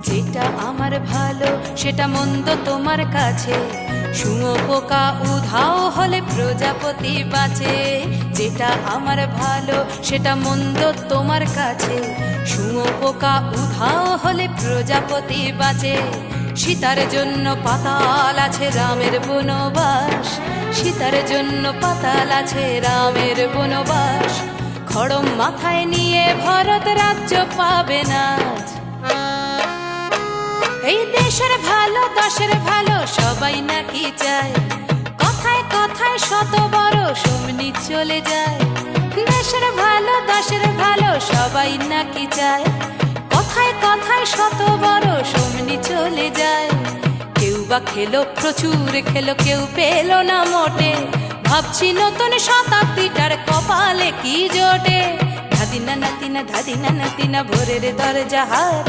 যেটা আমার ভালো সেটা মন্দ তোমার কাছে, শুঁয়োপোকা উধাও হলে প্রজাপতি বাঁচে। যেটা আমার ভালো সেটা মন্দ তোমার কাছে, শুঁয়োপোকা উধাও হলে প্রজাপতি বাঁচে। সীতার জন্য পাতাল আছে রামের বনবাস, সীতার জন্য পাতাল আছে রামের বনবাস। খড়ম মাথায় নিয়ে ভরত রাজ্য পাবে না। এই দেশের ভালো দশের ভালো সবাই নাকি চায়, কথায় কথায় শত বড় সমনি চলে যায়। দেশের ভালো দশের ভালো সবাই নাকি চায়, কথায় কথায় শত বড় সমনি চলে যায়। কেউ বা খেলো প্রচুর খেলো, কেউ পেল না মোটে। ভাবছি নতুন শতাব্দীটার কপালে কি জোটে। ধাদিনা নাতিনা ধাদিনা নাতিনা ভোরের দরজা হাট।